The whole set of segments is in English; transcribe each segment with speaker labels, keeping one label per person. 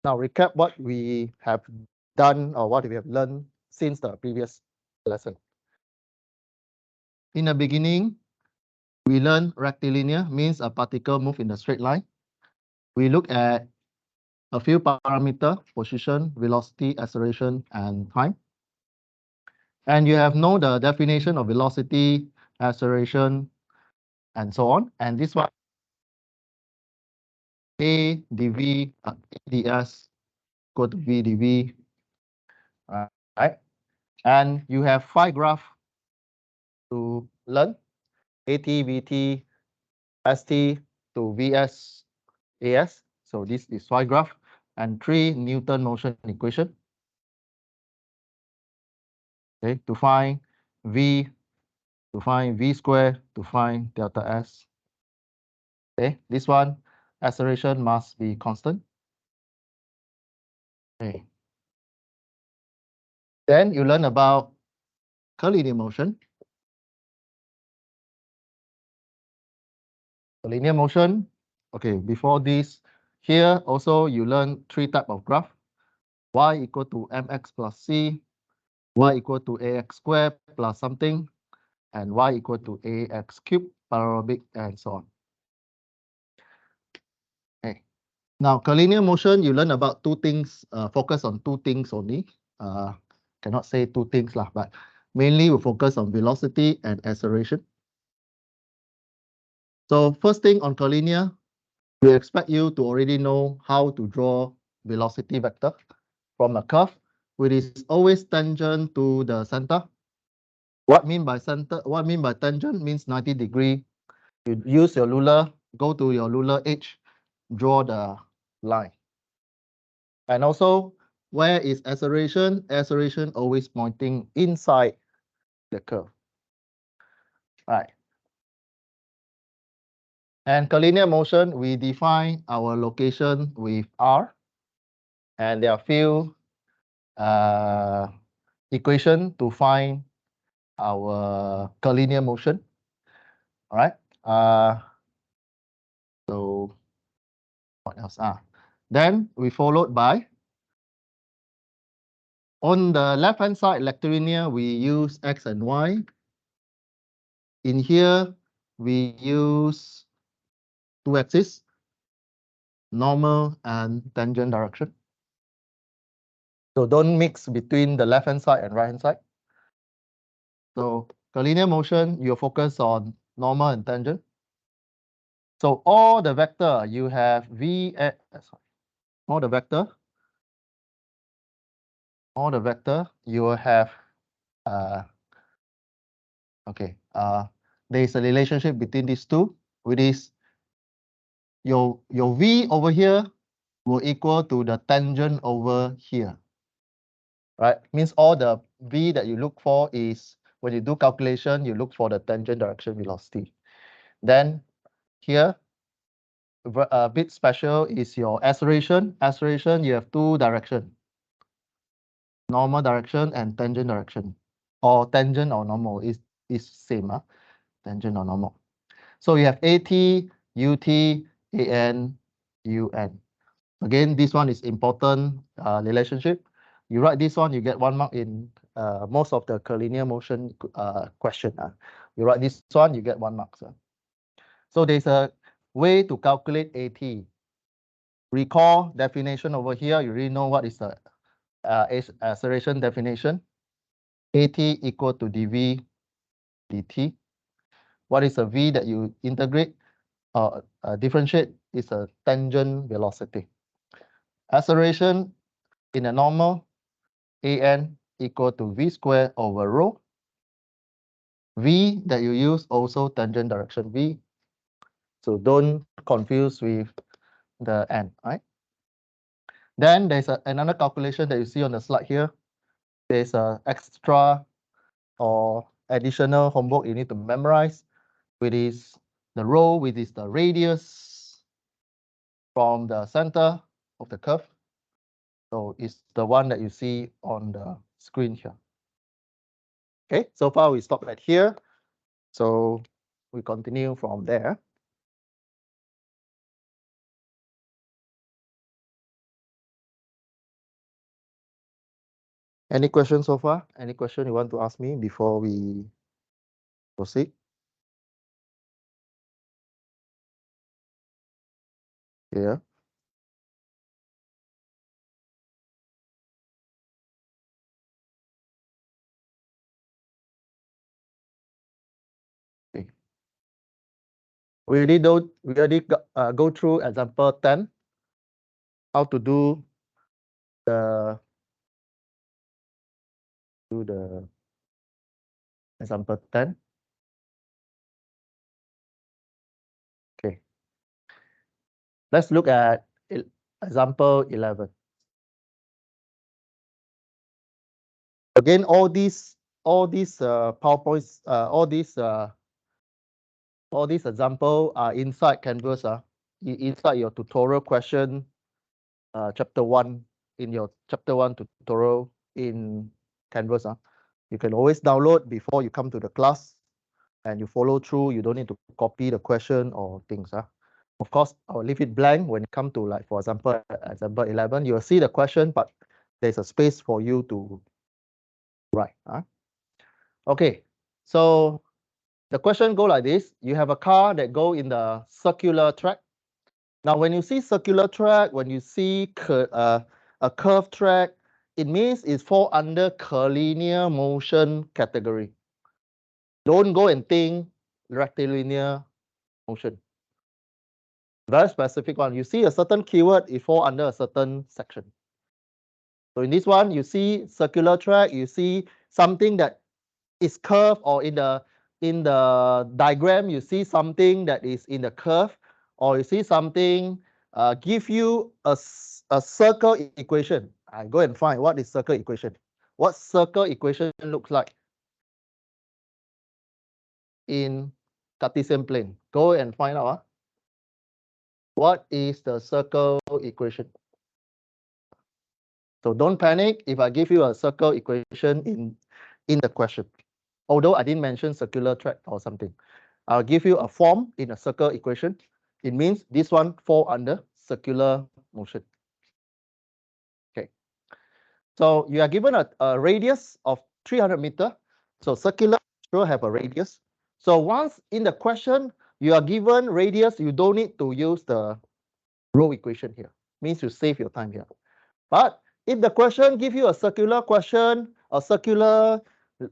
Speaker 1: Now recap what we have done or what we have learned since the previous lesson. In the beginning, we learned rectilinear means a particle move in a straight line. We look at a few parameters: position, velocity, acceleration, and time. And you have know the definition of velocity, acceleration, and so on. And this one, A dv ds equal to V dv, right? And you have 5 graphs to learn: AT, VT, ST to VS, AS. So this is 5 graph and 3 Newton motion equation. Okay, to find V, to find V square, to find delta S. Okay, this one, acceleration must be constant. Okay. Then you learn about curvilinear motion. Linear motion. Okay, before this, here also you learn 3 types of graph: y equal to mx plus c, y equal to ax squared plus something, and y equal to ax cubed, parabolic, and so on. Okay. Now, curvilinear motion, you learn about 2 things, focus on 2 things only. Cannot say 2 things lah, but mainly we focus on velocity and acceleration. So first thing on curvilinear, we expect you to already know how to draw velocity vector from a curve, which is always tangent to the center. What mean by center? What mean by tangent? Means 90 degree. You use your ruler, go to your ruler edge, draw the line. And also, where is acceleration? Acceleration always pointing inside the curve. Right. And curvilinear motion, we define our location with R. And there are few equation to find our curvilinear motion. All right. So what else? Then we followed by, on the left hand side, rectilinear, we use X and Y. In here, we use 2 axes, normal and tangent direction. So don't mix between the left hand side and right hand side. So curvilinear motion, you focus on normal and tangent. So all the vector you have all the vector you will have there is a relationship between these two, which is your V over here will equal to the tangent over here. Right? Means all the V that you look for is, when you do calculation, you look for the tangent direction velocity. Then here, a bit special is your acceleration. Acceleration, you have 2 direction: normal direction and tangent direction. Or tangent or normal is same, tangent or normal. So you have AT, UT, AN, UN. Again, this one is important relationship. You write this one, you get 1 mark in most of the curvilinear motion question. You write this one, you get 1 mark. So there's a way to calculate AT. Recall definition over here. You already know what is the acceleration definition. AT equal to dv dt. What is a v that you integrate or differentiate? Is a tangent velocity. Acceleration in a normal, an equal to v squared over rho. V that you use also tangent direction v. So don't confuse with the n, right? Then there's another calculation that you see on the slide here. There's a extra or additional homework you need to memorize, which is the rho, which is the radius from the center of the curve. So it's the one that you see on the screen here. Okay, so far we stop at here. So we continue from there. Any questions so far? Any question you want to ask me before we proceed? Yeah. Okay. We already go through example 10, how to do the example 10. Okay. Let's look at example 11. Again, all these PowerPoints, all these example are inside Canvas, inside your tutorial question, chapter 1, in your chapter 1 tutorial in Canvas. You can always download before you come to the class and you follow through. You don't need to copy the question or things. Of course, I'll leave it blank when it come to, like, for example, example 11. You will see the question, but there's a space for you to write. Okay, so the question go like this. You have a car that go in the circular track. Now, when you see circular track, when you see a curved track, it means it fall under curvilinear motion category. Don't go and think rectilinear motion. Very specific one. You see a certain keyword, it fall under a certain section. So in this one, you see circular track, you see something that is curved, or in the diagram, you see something that is in the curve, or you see something give you a circle equation. I go and find what is circle equation. What circle equation looks like in Cartesian plane. Go and find out. What is the circle equation? So don't panic if I give you a circle equation in the question. Although I didn't mention circular track or something. I'll give you a form in a circle equation. It means this one fall under circular motion. Okay. So you are given a radius of 300 meter. So circular will have a radius. So once in the question you are given radius, you don't need to use the row equation here. Means you save your time here. But if the question give you a circular question, a circular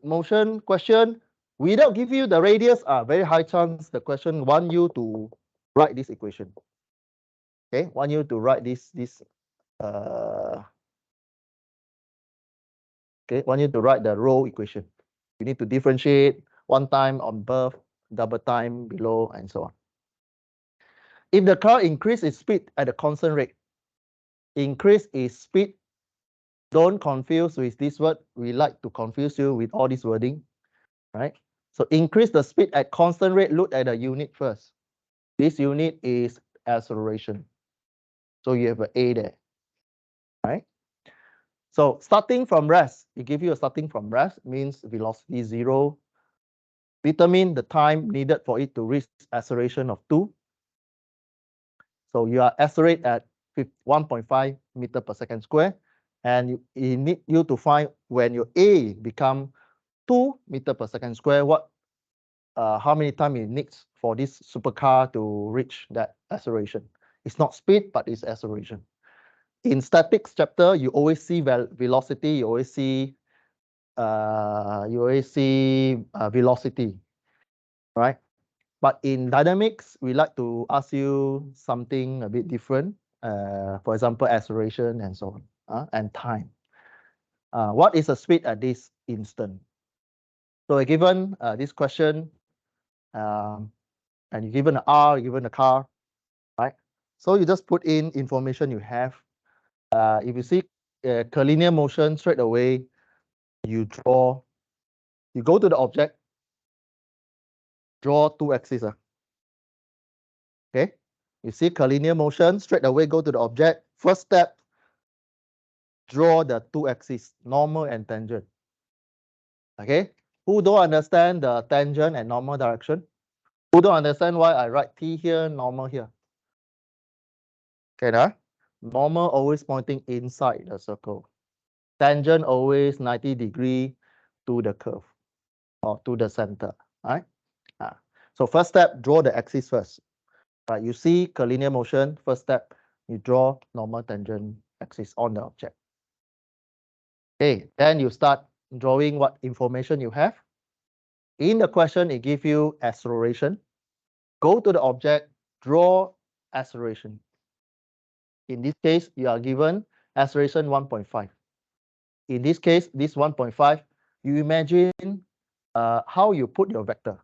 Speaker 1: motion question, without give you the radius, very high chance the question want you to write this equation. Okay, want you to write this okay, want you to write the row equation. You need to differentiate one time on above, double time below, and so on. If the car increase its speed at a constant rate, increase its speed, don't confuse with this word. We like to confuse you with all this wording, right? So increase the speed at constant rate. Look at the unit first. This unit is acceleration. So you have an A there, right? So starting from rest, it gives you a starting from rest, means velocity 0. Determine the time needed for it to reach acceleration of 2. So you are accelerate at 1.5 meter per second square, and you need you to find when your A become 2 meter per second square, how many time it needs for this supercar to reach that acceleration. It's not speed, but it's acceleration. In statics chapter, you always see velocity, you always see velocity, right? But in dynamics, we like to ask you something a bit different. For example, acceleration and so on, and time. What is the speed at this instant? So given this question, and you're given an R, you're given a car, right? So you just put in information you have. If you see curvilinear motion, straight away, you go to the object, draw 2 axes. Okay, you see curvilinear motion, straight away go to the object. First step, draw the 2 axes, normal and tangent. Okay, who don't understand the tangent and normal direction? Who don't understand why I write T here, normal here? Okay, normal always pointing inside the circle. tangent always 90 degree to the curve or to the center, right? So first step, draw the axis first. Right, you see curvilinear motion, first step, you draw normal tangent axis on the object. Okay, then you start drawing what information you have. In the question, it gives you acceleration. Go to the object, draw acceleration. In this case, you are given acceleration 1.5. In this case, this 1.5, you imagine how you put your vector.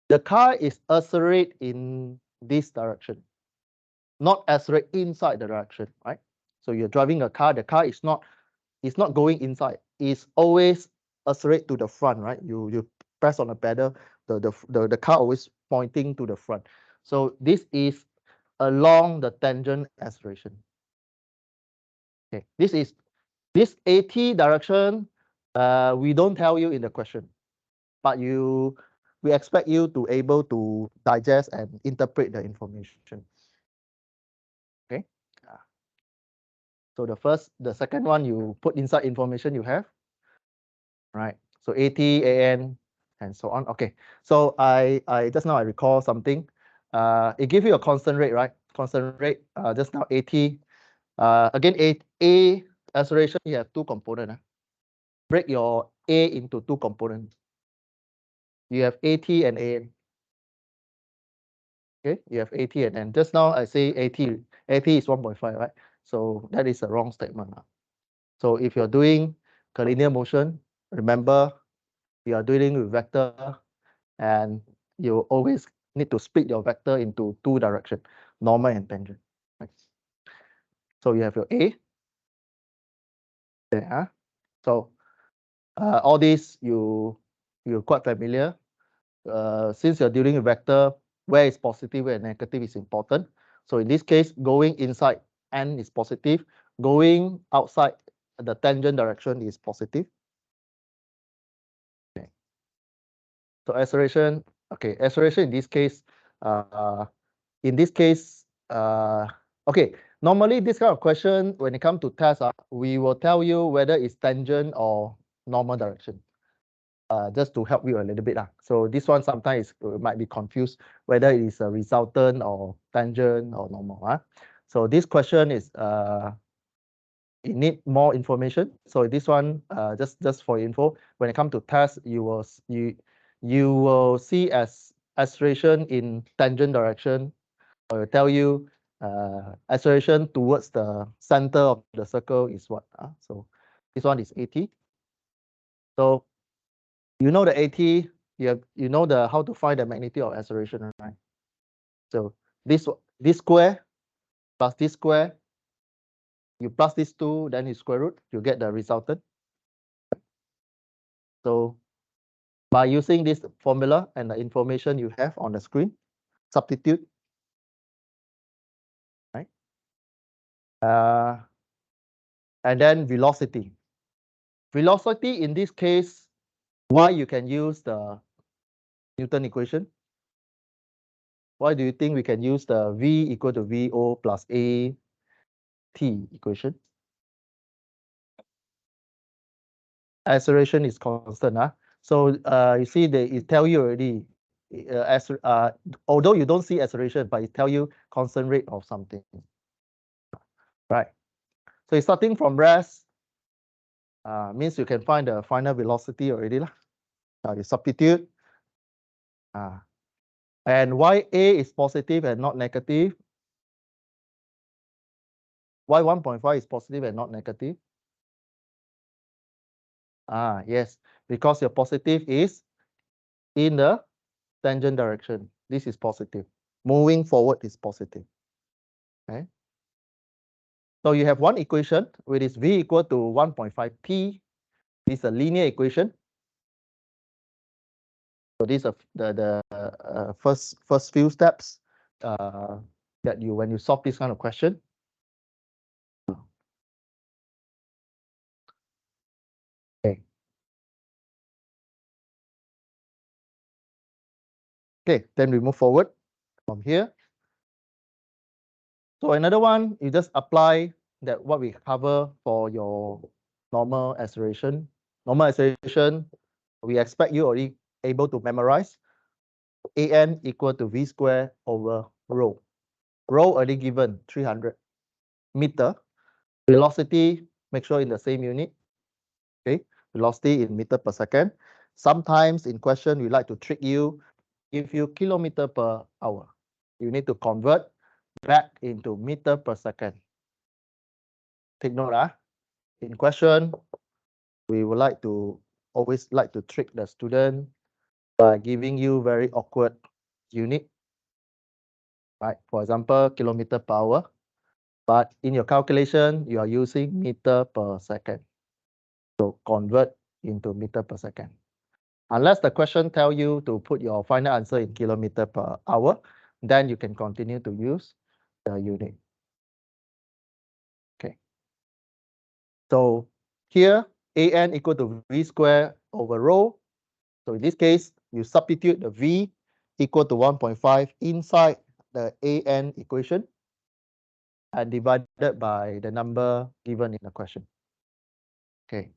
Speaker 1: The car is accelerate in this direction, not accelerate inside the direction, right? So you're driving a car, the car is not going inside, it's always accelerate to the front, right? You press on the pedal, the car always pointing to the front. So this is along the tangent acceleration. Okay, this AT direction, we don't tell you in the question, but we expect you to able to digest and interpret the information. Okay. So the second one, you put inside information you have, right? So AT, AN, and so on. Okay. So I just now I recall something. It gives you a constant rate, right? Constant rate. Just now AT. Again, A acceleration, you have two components. Break your A into two components. You have AT and AN. Okay, you have AT and N. Just now I say AT is 1.5, right? So that is a wrong statement. So if you're doing curvilinear motion, remember you are dealing with vector, and you always need to split your vector into two directions, normal and tangent. Right? So you have your A. There. So all these you're quite familiar. Since you're dealing with vector, where is positive, where negative is important. So in this case, going inside N is positive, going outside the tangent direction is positive. Okay. So acceleration, okay, acceleration in this case, okay, normally this kind of question, when it comes to test, we will tell you whether it's tangent or normal direction. Just to help you a little bit. So this one sometimes might be confused whether it is a resultant or tangent or normal. So this question is you need more information. So this one just for info, when it comes to test, you will see as acceleration in tangent direction, or tell you acceleration towards the center of the circle is what. So this one is AT. So you know the AT, you know how to find the magnitude of acceleration, right? So this square plus this square, you plus these two, then you square root, you get the resultant. So by using this formula and the information you have on the screen, substitute, right? And then velocity. Velocity in this case, why you can use the Newton equation? Why do you think we can use the V equal to VO plus AT equation? Acceleration is constant. So you see it tell you already, although you don't see acceleration, but it tell you constant rate of something. Right. So it's starting from rest, means you can find the final velocity already. You substitute. And why A is positive and not negative? Why 1.5 is positive and not negative? Yes, because your positive is in the tangent direction. This is positive. Moving forward is positive. Okay. So you have one equation which is V equal to 1.5T. This is a linear equation. So these are the first few steps that when you solve this kind of question. Okay. Okay, then we move forward from here. So another one, you just apply that what we cover for your normal acceleration. Normal acceleration, we expect you already able to memorize. An equal to v square over rho. Rho already given 300 meter. Velocity, make sure in the same unit. Okay, velocity in meter per second. Sometimes in question, we like to trick you, give you kilometer per hour. You need to convert back into meter per second. Take note, in question, we would like to always like to trick the student by giving you very awkward unit, right? For example, kilometer per hour, but in your calculation, you are using meter per second. So convert into meter per second. Unless the question tell you to put your final answer in kilometer per hour, then you can continue to use the unit. Okay. So here, An equal to v square over rho. So in this case, you substitute the v equal to 1.5 inside the An equation and divided by the number given in the question. Okay.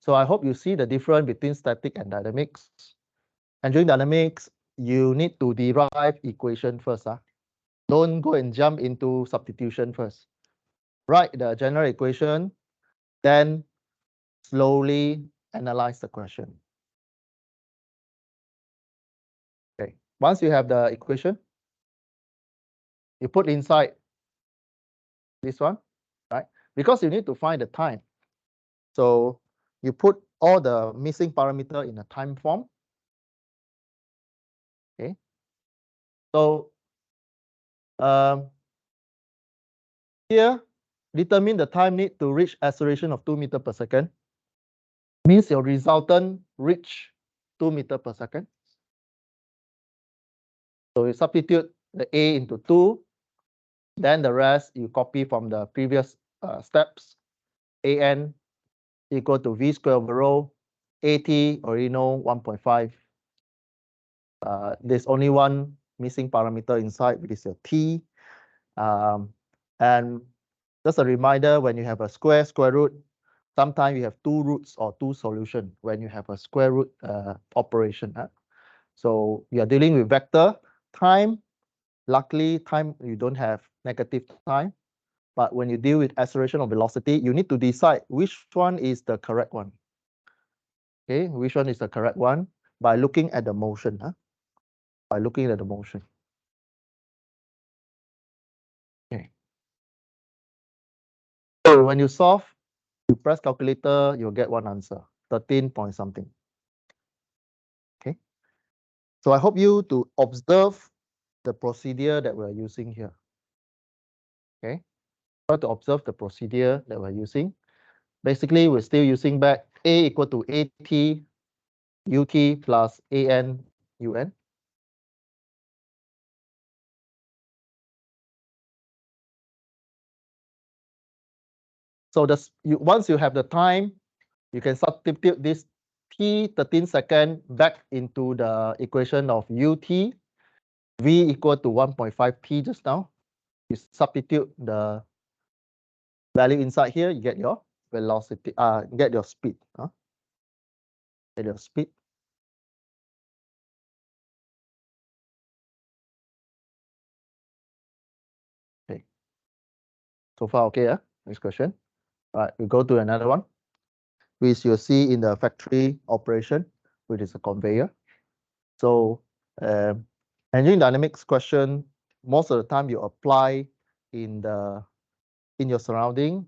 Speaker 1: So I hope you see the difference between static and dynamics. And during dynamics, you need to derive equation first. Don't go and jump into substitution first. Write the general equation, then slowly analyze the question. Okay. Once you have the equation, you put inside this one, right? Because you need to find the time. So you put all the missing parameter in a time form. Okay. So here, determine the time need to reach acceleration of 2 meters per second. Means your resultant reach 2 meters per second. So you substitute the A into 2, then the rest you copy from the previous steps. An equal to v square over rho. At already know 1.5. There's only one missing parameter inside, which is your t. And just a reminder, when you have a square root, sometimes you have two roots or two solutions when you have a square root operation. So you are dealing with vector time. Luckily, time you don't have negative time. But when you deal with acceleration or velocity, you need to decide which one is the correct one. Okay, which one is the correct one by looking at the motion. By looking at the motion. Okay. So when you solve, you press calculator, you'll get one answer, 13 point something. Okay. So I hope you to observe the procedure that we're using here. Okay. Try to observe the procedure that we're using. Basically, we're still using back A equal to AT UT plus AN UN. So once you have the time, you can substitute this t 13 second back into the equation of ut. V equal to 1.5 t just now. You substitute the value inside here, you get your velocity, get your speed. Get your speed. Okay. So far, okay. Next question. All right, we go to another one, which you'll see in the factory operation, which is a conveyor. So engine dynamics question, most of the time you apply in your surrounding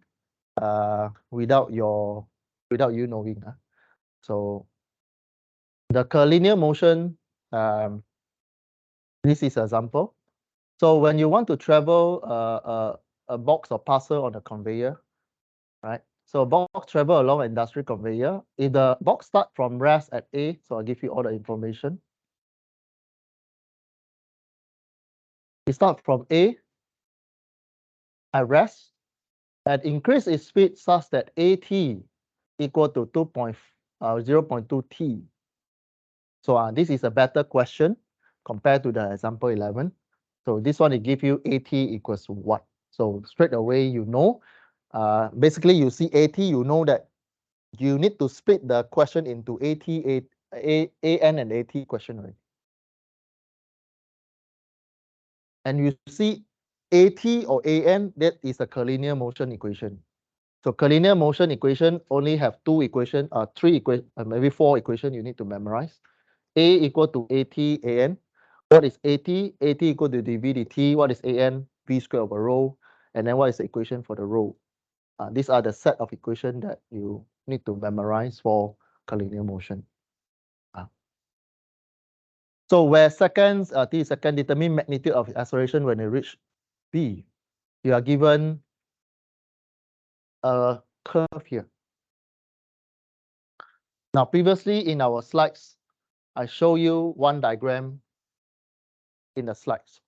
Speaker 1: without you knowing. So the curvilinear motion, this is an example. So when you want to travel a box or parcel on a conveyor, right? So a box travel along an industrial conveyor. If the box start from rest at A, so I'll give you all the information. It start from A at rest and increase its speed such that AT equal to 0.2 T. So this is a better question compared to the example 11. So this one, it gives you AT equals to what? So straight away, you know, basically you see AT, you know that you need to split the question into AN and AT question, right? And you see AT or AN, that is a curvilinear motion equation. So curvilinear motion equation only have two equation, three equation, maybe four equation you need to memorize. A equal to AT AN. What is AT? AT equal to dv dt. What is AN? V square over rho. And then what is the equation for the rho? These are the set of equation that you need to memorize for curvilinear motion. So where seconds, t second determine magnitude of acceleration when it reach B, you are given a curve here. Now, previously in our slides, I show you one diagram in the slides.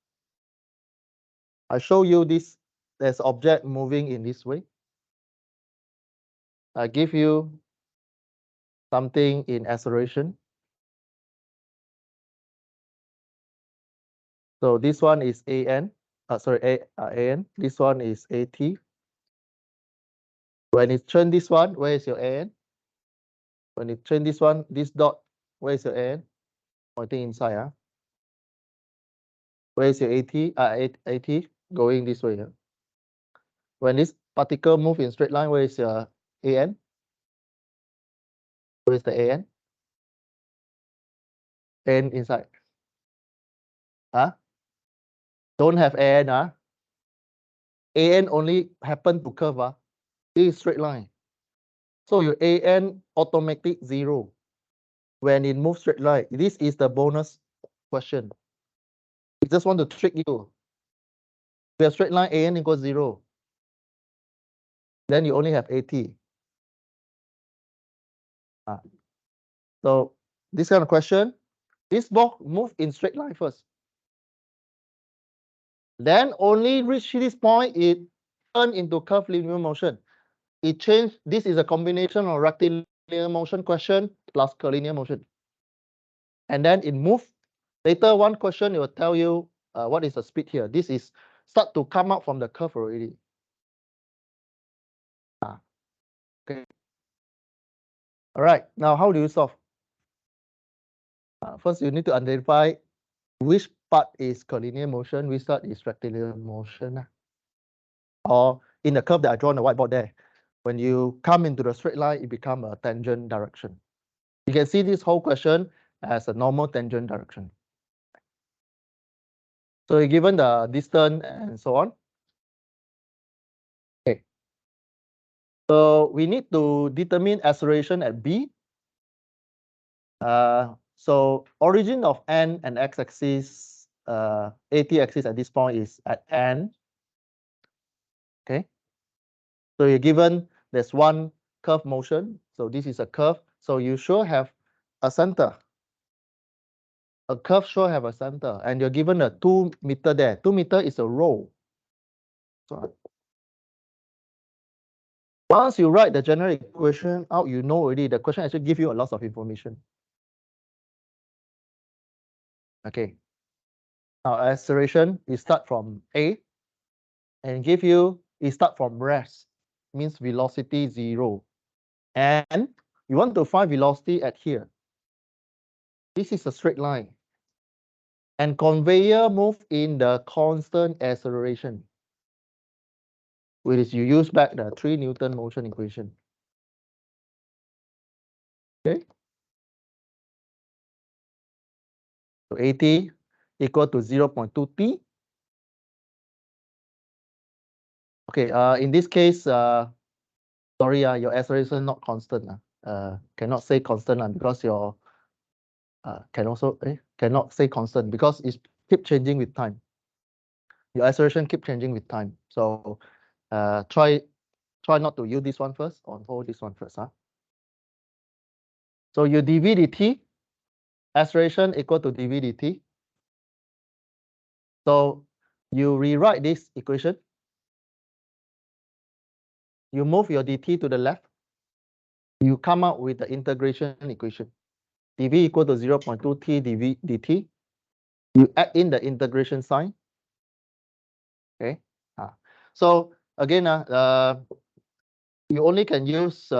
Speaker 1: I show you this, there's object moving in this way. I give you something in acceleration. So this one is AN, AN. This one is AT. When it turn this one, where is your AN? When it turn this one, this dot, where is your AN? Pointing inside. Where is your AT? AT going this way. When this particle move in straight line, where is your AN? Where is the AN? AN inside. Don't have AN. AN only happen to curve. This is straight line. So your AN automatic 0 when it moves straight line. This is the bonus question. We just want to trick you. We have straight line AN equals 0. Then you only have AT. So this kind of question, this block move in straight line first. Then only reach this point, it turn into curvilinear motion. It changed. This is a combination of rectilinear motion question plus curvilinear motion. And then it move. Later, one question it will tell you what is the speed here. This is start to come out from the curve already. Okay. All right. Now, how do you solve? First, you need to identify which part is curvilinear motion, which part is rectilinear motion. Or in the curve that I draw on the whiteboard there, when you come into the straight line, it becomes a tangent direction. You can see this whole question as a normal tangent direction. So you're given the distance and so on. Okay. So we need to determine acceleration at B. So origin of N and X axis, AT axis at this point is at N. Okay. So you're given there's one curve motion. So this is a curve. So you should have a center. A curve should have a center, and you're given a 2 meter there. 2 meter is a rho. So once you write the general equation out, you know already the question actually give you a lot of information. Okay. Now acceleration, you start from A and give you, it start from rest, means velocity 0. And you want to find velocity at here. This is a straight line. And conveyor move in the constant acceleration, which is you use back the 3 Newton motion equation. Okay. So AT equal to 0.2 T. Okay, in this case, sorry, your acceleration not constant. Cannot say constant because your cannot say constant because it keep changing with time. Your acceleration keep changing with time. So try not to use this one first, or hold this one first. So your dv dt, acceleration equal to dv dt. So you rewrite this equation. You move your dt to the left. You come out with the integration equation. dv equal to 0.2 t dv dt. You add in the integration sign. Okay. So again, you only can use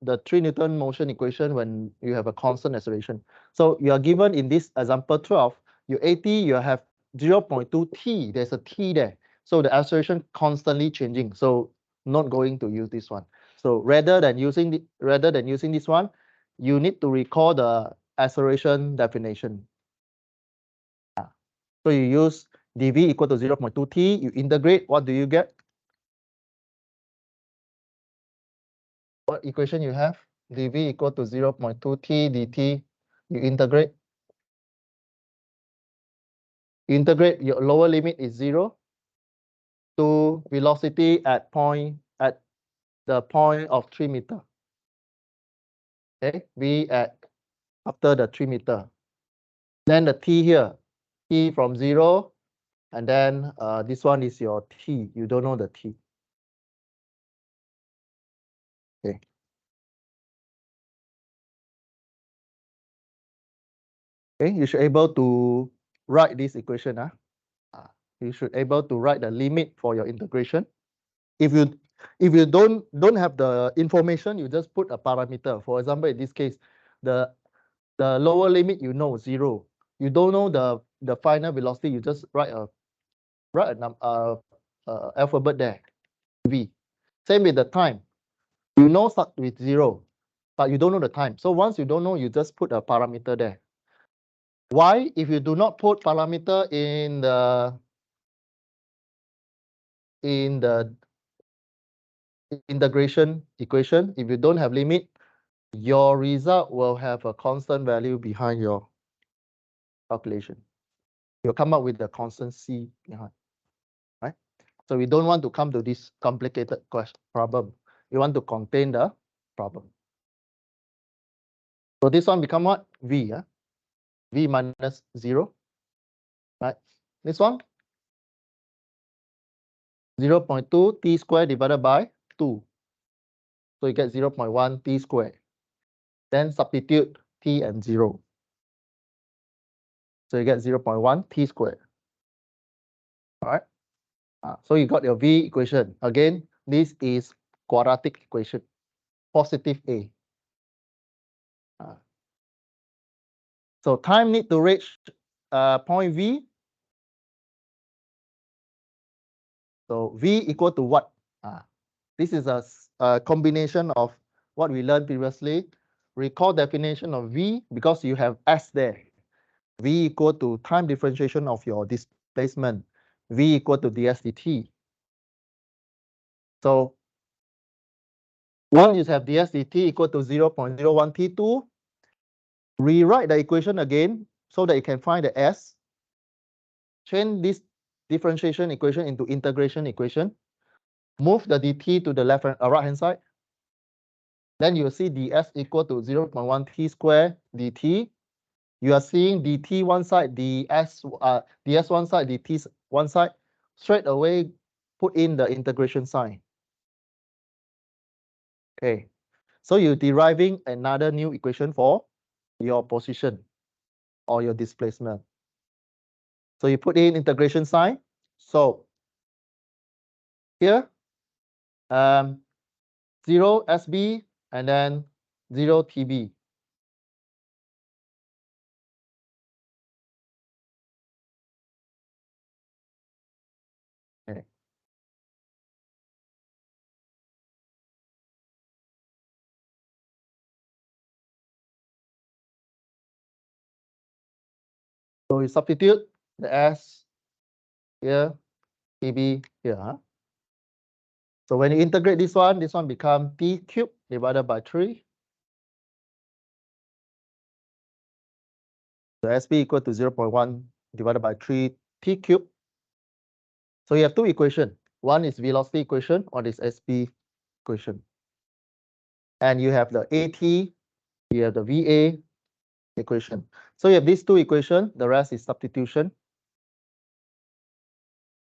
Speaker 1: the 3 Newton motion equation when you have a constant acceleration. So you are given in this example 12, your AT, you have 0.2 t. There's a t there. So the acceleration constantly changing. So not going to use this one. So rather than using this one, you need to recall the acceleration definition. So you use dv equal to 0.2 t. You integrate. What do you get? What equation you have? dv equal to 0.2 t dt. You integrate. Your lower limit is 0 to velocity at the point of 3 meter. Okay, v at after the 3 meter. Then the t here, t from 0, and then this one is your t. You don't know the t. Okay. Okay, you should able to write this equation. You should able to write the limit for your integration. If you don't have the information, you just put a parameter. For example, in this case, the lower limit you know 0. You don't know the final velocity. You just write a alphabet there, v. Same with the time. You know start with 0, but you don't know the time. So once you don't know, you just put a parameter there. Why? If you do not put parameter in the integration equation, if you don't have limit, your result will have a constant value behind your calculation. You'll come up with the constant c behind, right? So we don't want to come to this complicated problem. We want to contain the problem. So this one become what? V, v minus 0, right? This one, 0.2 t squared divided by 2. So you get 0.1 t squared. Then substitute t and 0. So you get 0.1 t squared. All right. So you got your V equation. Again, this is quadratic equation, positive A. So time need to reach point V. So V equal to what? This is a combination of what we learned previously. Recall definition of V because you have S there. V equal to time differentiation of your displacement. V equal to ds dt. So once you have ds dt equal to 0.01 t2, rewrite the equation again so that you can find the S. Change this differentiation equation into integration equation. Move the dt to the right hand side. Then you see ds equal to 0.1 t squared dt. You are seeing dt one side, ds one side, dt one side. Straight away, put in the integration sign. Okay, so you're deriving another new equation for your position or your displacement. So you put in integration sign. So here, 0 SB and then 0 TB. Okay. So you substitute the S here, TB here. So when you integrate this one becomes T cubed divided by 3. So SB equal to 0.1 divided by 3 T cubed. So you have two equations. One is velocity equation, one is SB equation. And you have the AT, you have the VA equation. So you have these two equations, the rest is substitution.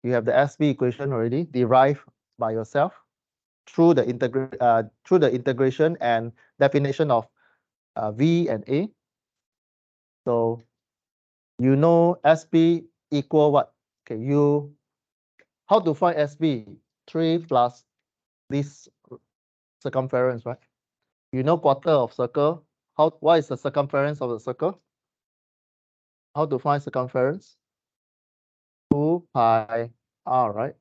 Speaker 1: You have the SB equation already derived by yourself through the integration and definition of V and A. So you know SB equal what? Okay, how to find SB? 3 plus this circumference, right? You know quarter of circle. What is the circumference of the circle? How to find circumference? 2 pi r, right?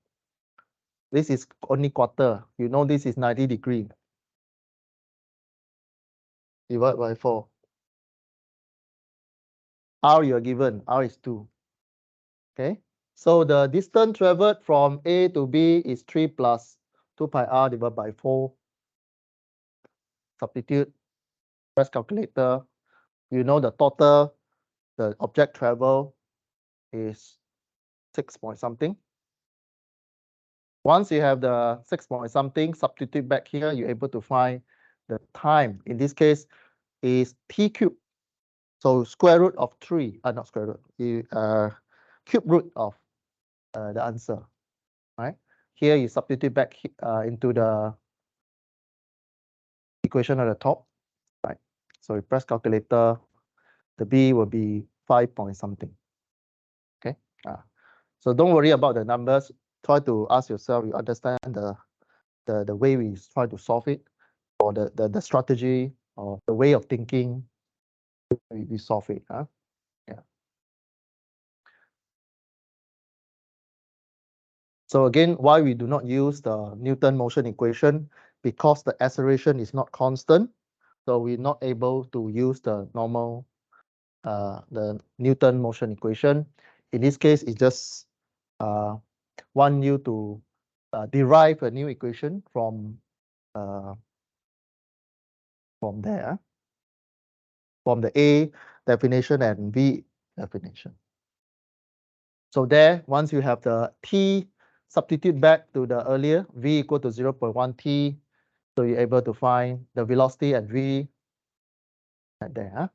Speaker 1: This is only quarter. You know this is 90 degrees. Divide by 4. R you are given. R is 2. Okay. So the distance traveled from A to B is 3 plus 2 pi r divided by 4. Substitute. Press calculator. You know the total, the object travel is 6 point something. Once you have the 6 point something, substitute back here, you're able to find the time. In this case, is t cubed. So square root of 3, not square root, cube root of the answer, right? Here you substitute back into the equation at the top, right? So you press calculator, the B will be 5 point something, okay? So don't worry about the numbers. Try to ask yourself, you understand the way we try to solve it, or the strategy, or the way of thinking we solve it. Yeah. So again, why we do not use the Newton motion equation? Because the acceleration is not constant, so we're not able to use the normal, the Newton motion equation. In this case, it just want you to derive a new equation from there, from the A definition and B definition. So there, once you have the T, substitute back to the earlier, V equal to 0.1 T, so you're able to find the velocity at V at there.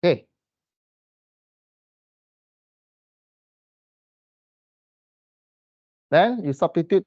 Speaker 1: Okay. Then you substitute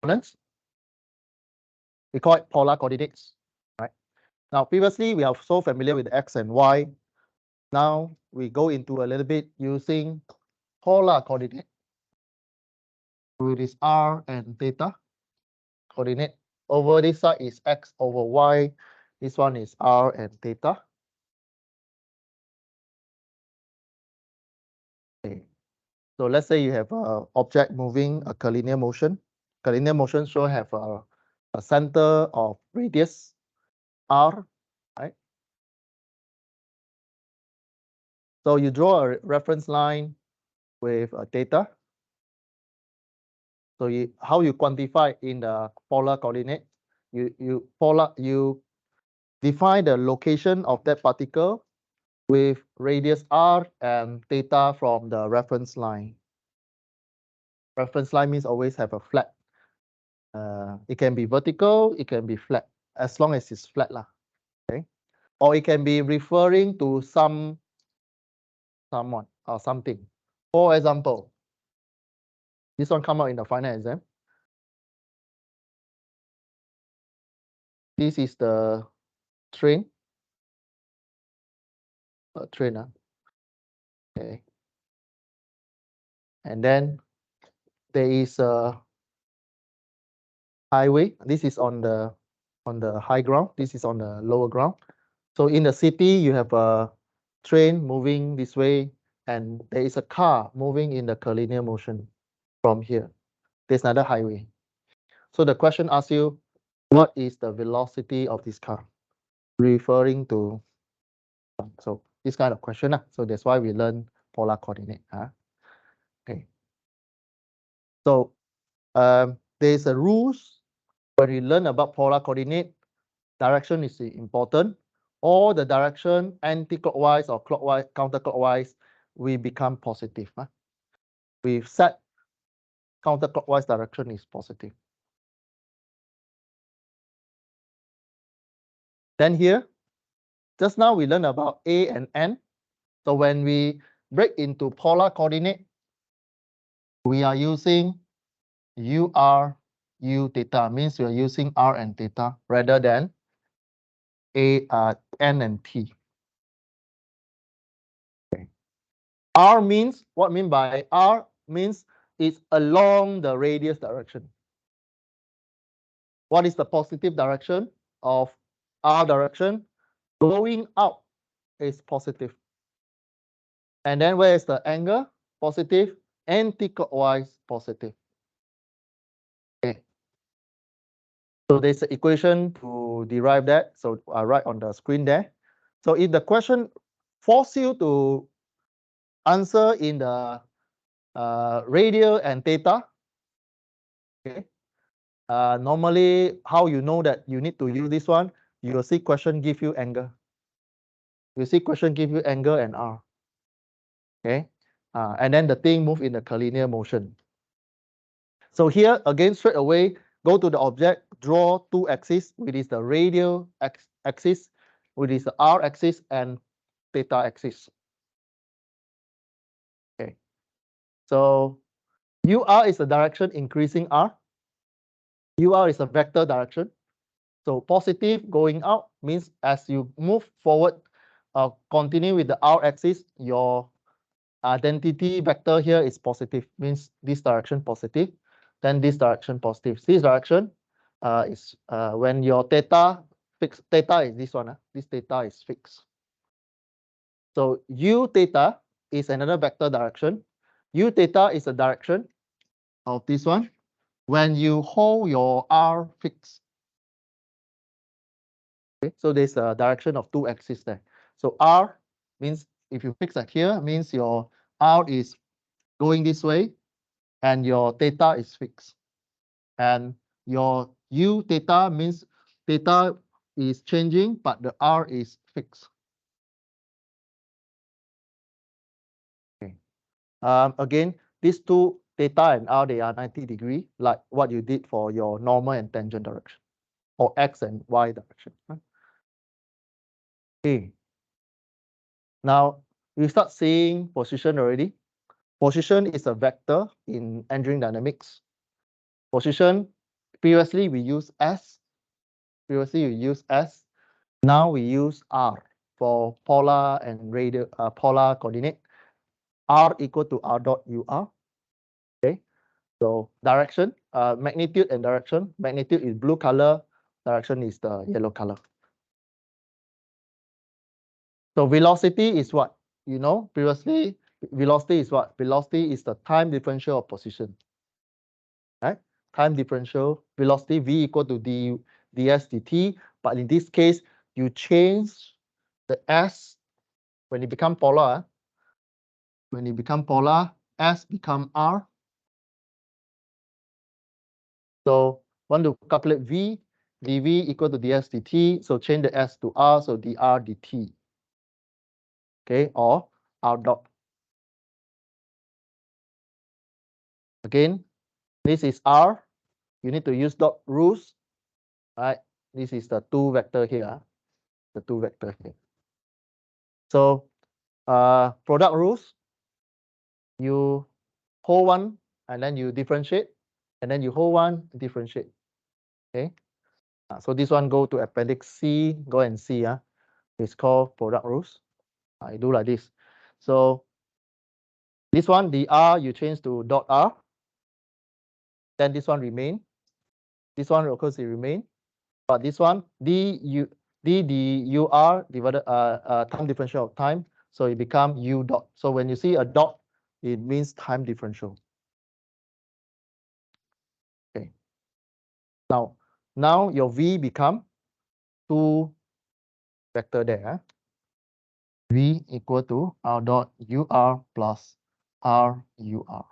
Speaker 1: components. We call it polar coordinates, right? Now, previously, we are so familiar with X and Y. Now, we go into a little bit using polar coordinate. With this R and theta coordinate. Over this side is X over Y. This one is R and theta. Okay. So let's say you have an object moving a curvilinear motion. Curvilinear motion should have a center of radius R, right? So you draw a reference line with a theta. So how you quantify in the polar coordinate? You define the location of that particle with radius r and theta from the reference line. Reference line means always have a flat. It can be vertical, it can be flat, as long as it's flat lah. Okay, or it can be referring to someone or something. For example, This one come out in the final exam. This is the train. Train. Okay. And then there is a highway. This is on the high ground. This is on the lower ground. So in the city, you have a train moving this way, and there is a car moving in the curvilinear motion from here. There's another highway. So the question asks you, what is the velocity of this car? Referring to, so this kind of question. So that's why we learn polar coordinate. Okay. So there's a rules when you learn about polar coordinate. Direction is important. All the direction anti-clockwise or clockwise, counterclockwise, we become positive. We've set counterclockwise direction is positive. Then here, just now we learned about A and N. So when we break into polar coordinate, we are using UR, U theta, means we are using R and theta rather than N and T. Okay. R means, what mean by R means it's along the radius direction. What is the positive direction of R direction? Going out is positive. And then where is the angle? Positive. Anti-clockwise, positive. Okay. So there's an equation to derive that. So I write on the screen there. So if the question forces you to answer in the radial and theta, okay. Normally, how you know that you need to use this one? You will see question give you angle. You see question give you angle and R. Okay. And then the thing move in the curvilinear motion. So here again, straight away, go to the object, draw two axes, which is the radial axis, which is the R axis and theta axis. Okay. So UR is the direction increasing R. UR is a vector direction. So positive going out means as you move forward, continue with the R axis, your identity vector here is positive, means this direction positive, then this direction positive. This direction is when your theta fixed, theta is this one, this theta is fixed. So U theta is another vector direction. U theta is the direction of this one when you hold your R fixed. Okay, so there's a direction of two axes there. So R means if you fix it here, means your R is going this way and your theta is fixed. And your U theta means theta is changing, but the R is fixed. Okay. Again, these two theta and R, they are 90 degrees, like what you did for your normal and tangent direction, or X and Y direction. Okay. Now you start seeing position already. Position is a vector in engineering dynamics. Position, previously we use S. Previously we use S. Now we use R for polar and radial polar coordinate. R equal to R dot UR. Okay. So direction, magnitude and direction. Magnitude is blue color. Direction is the yellow color. So velocity is what? You know, previously, velocity is what? Velocity is the time differential of position. Right? Time differential, velocity V equal to ds dt. But in this case, you change the S when it become polar. When it become polar, S become R. So want to calculate V, dV equal to ds dt. So change the S to R, so dr dt. Okay, or R dot. Again, this is R. You need to use dot rules. Right? This is the two vector here. The two vector here. So product rules. You hold one and then you differentiate, and then you hold one, differentiate. Okay. So this one go to appendix C, go and see. It's called product rules. I do like this. So this one, the R, you change to dot R. Then this one remain. This one, of course, it remain. But this one, d u r divided time differential of time. So it become u dot. So when you see a dot, it means time differential. Okay. Now your v become two vector there. V equal to r dot ur plus r ur.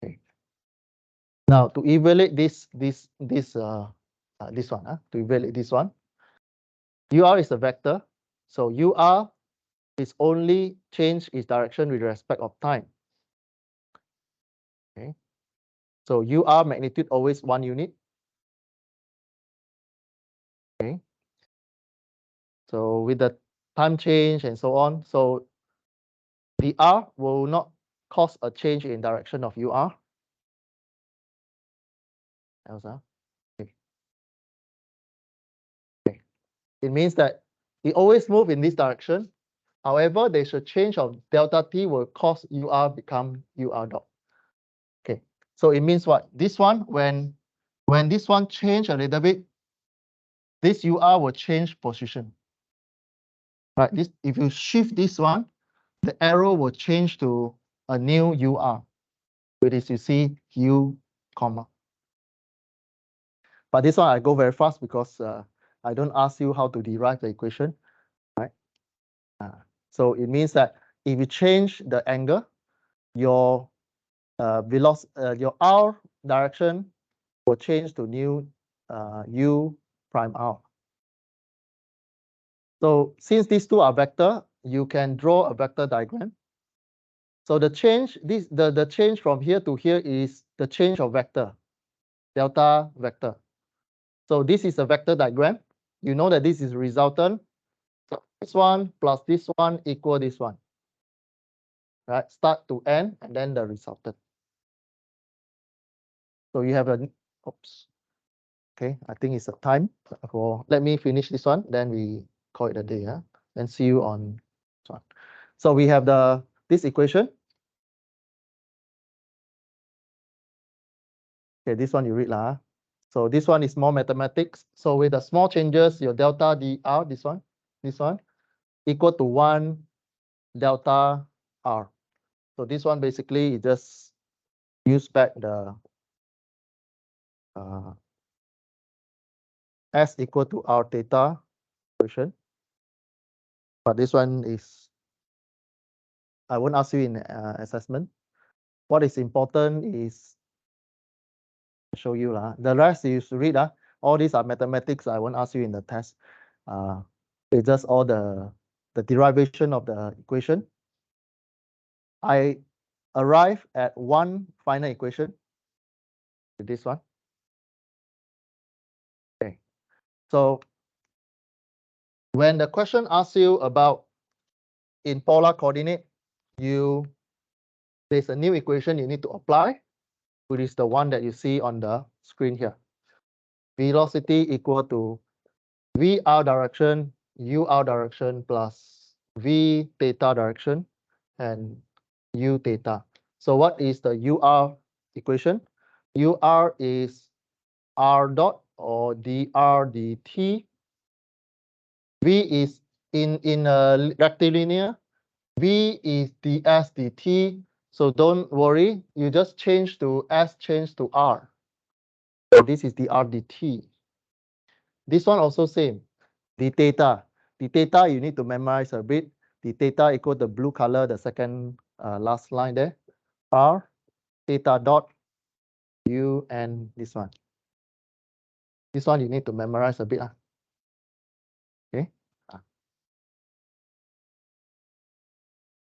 Speaker 1: Okay. Now to evaluate this one, to evaluate this one, ur is a vector, so ur is only change its direction with respect of time. Okay, so ur magnitude always 1 unit. Okay, so with the time change and so on, so the r will not cause a change in direction of ur. Elsa. Okay. Okay. It means that it always move in this direction. However, there's a change of delta t will cause ur become ur dot. Okay, so it means what? This one, when this one change a little bit, this ur will change position. Right? This, if you shift this one, the arrow will change to a new ur, which is you see u comma. But this one I go very fast because I don't ask you how to derive the equation, right? So it means that if you change the angle, your your r direction will change to new u prime r. So since these two are vector, you can draw a vector diagram. So the change, the change from here to here is the change of vector, delta vector. So this is a vector diagram. You know that this is resultant. So this one plus this one equal this one. Right? Start to end and then the resultant. So you have a, oops. Okay, I think it's a time for, let me finish this one, then we call it a day. And see you on this one. So we have this equation. Okay, this one you read lah. So this one is more mathematics. So with the small changes, your delta dr, this one, equal to 1 delta r. So this one basically is just use back the s equal to r theta equation. But this one is, I won't ask you in assessment. What is important is show you lah. The rest you should read. All these are mathematics. I won't ask you in the test. It's just all the derivation of the equation. I arrive at one final equation with this one. Okay. So when the question asks you about in polar coordinate, there's a new equation you need to apply, which is the one that you see on the screen here. Velocity equal to VR direction, UR direction plus V theta direction and U theta. So what is the UR equation? UR is R dot or dr dt. V is in a rectilinear. V is ds dt. So don't worry, you just change to S, change to R. So this is dr dt. This one also same. D theta. D theta you need to memorize a bit. D theta equal the blue color, the second last line there. R theta dot U and this one. This one you need to memorize a bit. Okay.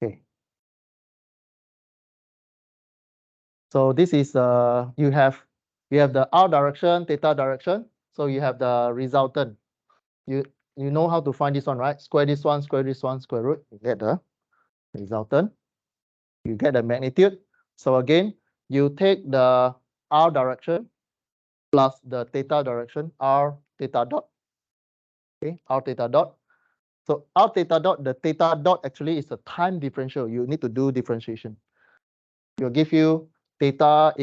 Speaker 1: Okay. So this is you have the R direction, theta direction. So you have the resultant. you know how to find this one, right? Square this one, square this one, square root. You get the resultant. You get the magnitude. So again, you take the r direction plus the theta direction, r theta dot. Okay, r theta dot. So r theta dot, the theta dot actually is a time differential. You need to do differentiation. It will give you theta